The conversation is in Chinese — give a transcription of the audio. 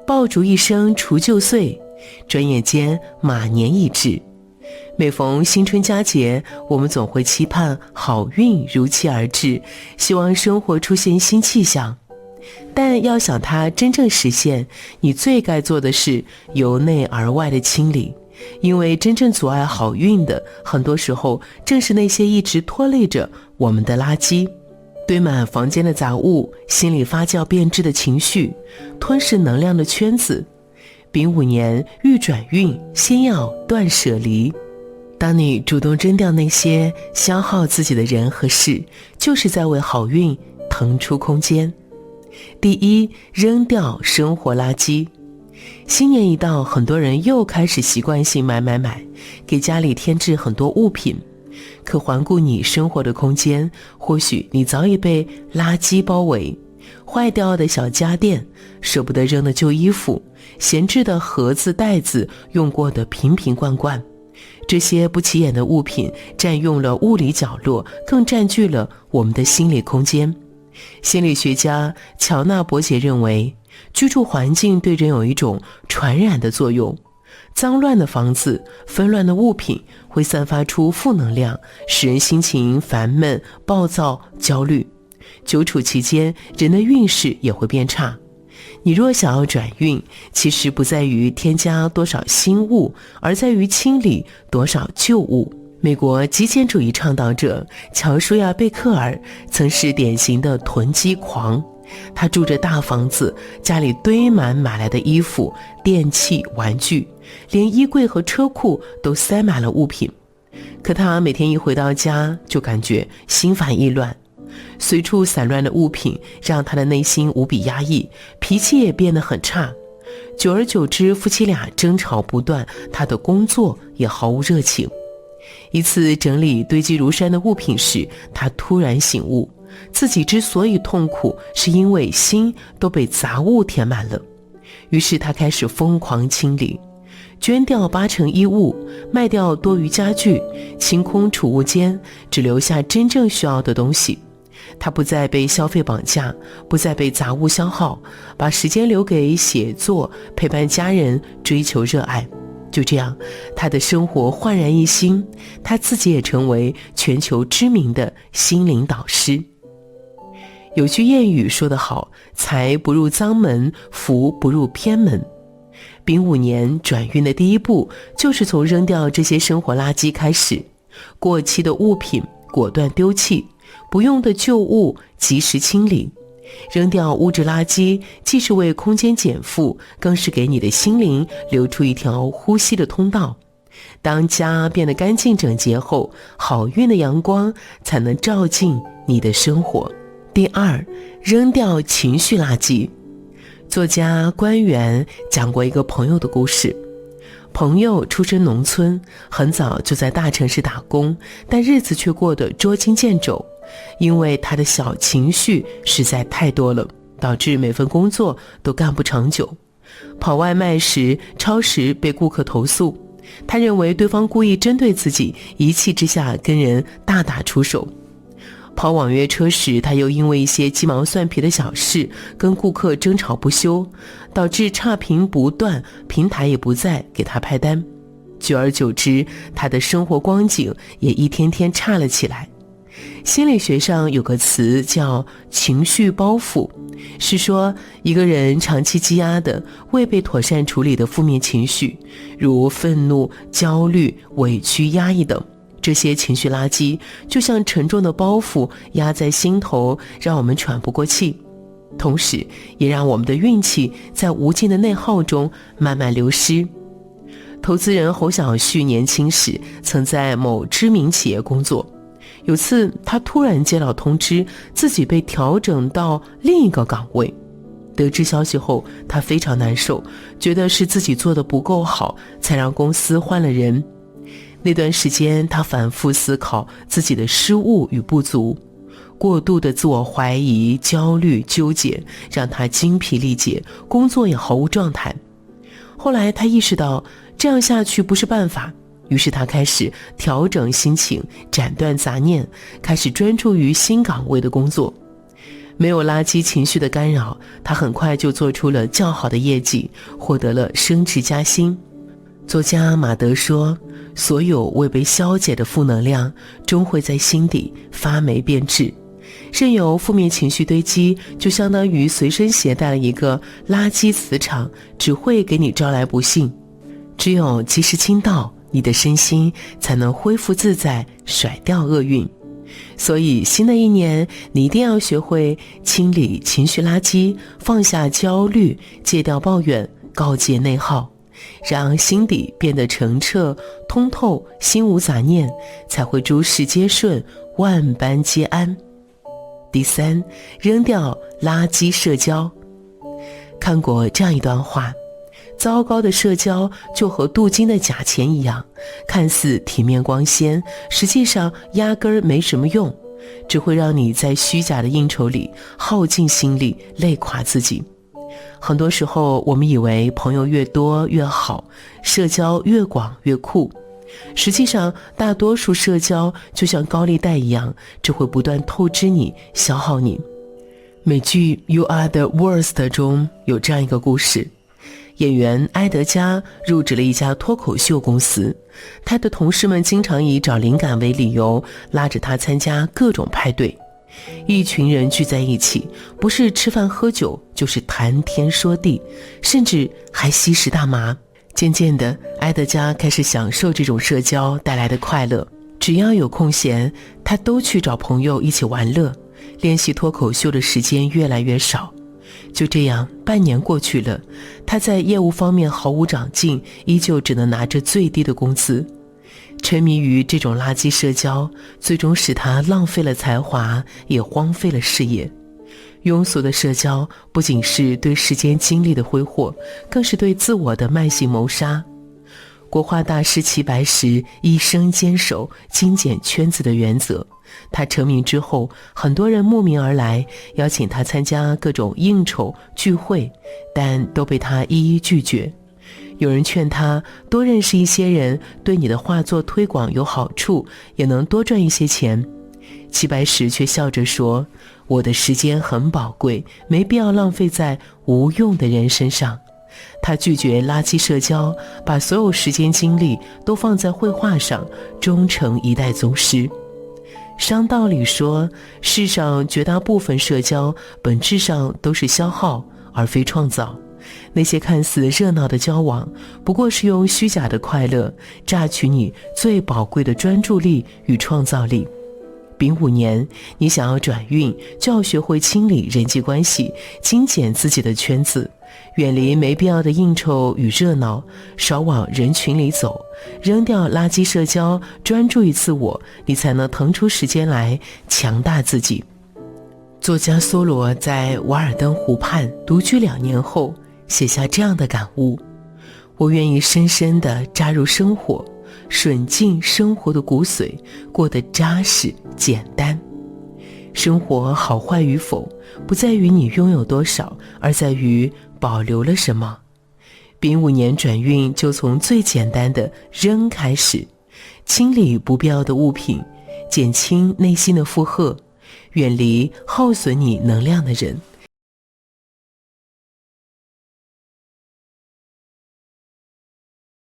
爆竹一声除旧岁，转眼间马年已至。每逢新春佳节，我们总会期盼好运如期而至，希望生活出现新气象。但要想它真正实现，你最该做的是由内而外的清理，因为真正阻碍好运的，很多时候正是那些一直拖累着我们的垃圾。堆满房间的杂物，心里发酵变质的情绪，吞噬能量的圈子。丙午年欲转运，先要断舍离。当你主动扔掉那些消耗自己的人和事，就是在为好运腾出空间。第一，扔掉生活垃圾。新年一到，很多人又开始习惯性买，给家里添置很多物品。可环顾你生活的空间，或许你早已被垃圾包围。坏掉的小家电，舍不得扔的旧衣服，闲置的盒子袋子，用过的瓶瓶罐罐，这些不起眼的物品占用了物理角落，更占据了我们的心理空间。心理学家乔纳伯杰认为，居住环境对人有一种传染的作用。脏乱的房子，纷乱的物品会散发出负能量，使人心情烦闷、暴躁、焦虑。久处期间，人的运势也会变差。你若想要转运，其实不在于添加多少新物，而在于清理多少旧物。美国极简主义倡导者乔舒亚·贝克尔曾是典型的囤积狂。他住着大房子，家里堆满买来的衣服、电器、玩具，连衣柜和车库都塞满了物品。可他每天一回到家，就感觉心烦意乱，随处散乱的物品让他的内心无比压抑，脾气也变得很差。久而久之，夫妻俩争吵不断，他的工作也毫无热情。一次整理堆积如山的物品时，他突然醒悟，自己之所以痛苦，是因为心都被杂物填满了。于是他开始疯狂清理，捐掉80%衣物，卖掉多余家具，清空储物间，只留下真正需要的东西。他不再被消费绑架，不再被杂物消耗，把时间留给写作、陪伴家人、追求热爱。就这样，他的生活焕然一新，他自己也成为全球知名的心灵导师。有句谚语说得好，财不入脏门，福不入偏门。丙午年转运的第一步，就是从扔掉这些生活垃圾开始。过期的物品果断丢弃，不用的旧物及时清理。扔掉物质垃圾，既是为空间减负，更是给你的心灵留出一条呼吸的通道。当家变得干净整洁后，好运的阳光才能照进你的生活。第二，扔掉情绪垃圾。作家关元讲过一个朋友的故事。朋友出身农村，很早就在大城市打工，但日子却过得捉襟见肘，因为他的小情绪实在太多了，导致每份工作都干不长久。跑外卖时超时被顾客投诉，他认为对方故意针对自己，一气之下跟人大打出手。跑网约车时，他又因为一些鸡毛蒜皮的小事跟顾客争吵不休，导致差评不断，平台也不再给他派单。久而久之，他的生活光景也一天天差了起来。心理学上有个词叫情绪包袱，是说一个人长期积压的未被妥善处理的负面情绪，如愤怒、焦虑、委屈、压抑等。这些情绪垃圾就像沉重的包袱压在心头，让我们喘不过气，同时也让我们的运气在无尽的内耗中慢慢流失。投资人侯小旭年轻时曾在某知名企业工作，有次他突然接到通知，自己被调整到另一个岗位。得知消息后，他非常难受，觉得是自己做得不够好，才让公司换了人。那段时间，他反复思考自己的失误与不足，过度的自我怀疑、焦虑、纠结，让他精疲力竭，工作也毫无状态。后来他意识到这样下去不是办法，于是他开始调整心情，斩断杂念，开始专注于新岗位的工作。没有垃圾情绪的干扰，他很快就做出了较好的业绩，获得了升职加薪。作家马德说，所有未被消解的负能量终会在心底发霉变质，任由负面情绪堆积，就相当于随身携带了一个垃圾磁场，只会给你招来不幸。只有及时倾倒，你的身心才能恢复自在，甩掉厄运。所以新的一年，你一定要学会清理情绪垃圾，放下焦虑，戒掉抱怨，告诫内耗，让心底变得澄澈通透，心无杂念，才会诸事皆顺，万般皆安。第三，扔掉垃圾社交。看过这样一段话，糟糕的社交就和镀金的假钱一样，看似体面光鲜，实际上压根儿没什么用，只会让你在虚假的应酬里耗尽心力，累垮自己。很多时候我们以为朋友越多越好，社交越广越酷，实际上大多数社交就像高利贷一样，只会不断透支你，消耗你。美剧 You Are the Worst 中有这样一个故事，演员埃德加入职了一家脱口秀公司，他的同事们经常以找灵感为理由，拉着他参加各种派对。一群人聚在一起，不是吃饭喝酒，就是谈天说地，甚至还吸食大麻。渐渐的，埃德加开始享受这种社交带来的快乐，只要有空闲，他都去找朋友一起玩乐，练习脱口秀的时间越来越少。就这样，半年过去了，他在业务方面毫无长进，依旧只能拿着最低的工资。沉迷于这种垃圾社交，最终使他浪费了才华，也荒废了事业。庸俗的社交不仅是对时间精力的挥霍，更是对自我的慢性谋杀。国画大师齐白石一生坚守精简圈子的原则，他成名之后，很多人慕名而来，邀请他参加各种应酬聚会，但都被他一一拒绝。有人劝他多认识一些人，对你的画作推广有好处，也能多赚一些钱。齐白石却笑着说，我的时间很宝贵，没必要浪费在无用的人身上。他拒绝垃圾社交，把所有时间精力都放在绘画上，终成一代宗师。商道里说，世上绝大部分社交本质上都是消耗，而非创造。那些看似热闹的交往，不过是用虚假的快乐榨取你最宝贵的专注力与创造力。丙午年，你想要转运，就要学会清理人际关系，精简自己的圈子，远离没必要的应酬与热闹，少往人群里走，扔掉垃圾社交，专注于自我，你才能腾出时间来强大自己。作家梭罗在瓦尔登湖畔独居2年后，写下这样的感悟：我愿意深深地扎入生活，吮尽生活的骨髓，过得扎实简单。生活好坏与否，不在于你拥有多少，而在于保留了什么。丙午年转运就从最简单的扔开始，清理不必要的物品，减轻内心的负荷，远离耗损你能量的人，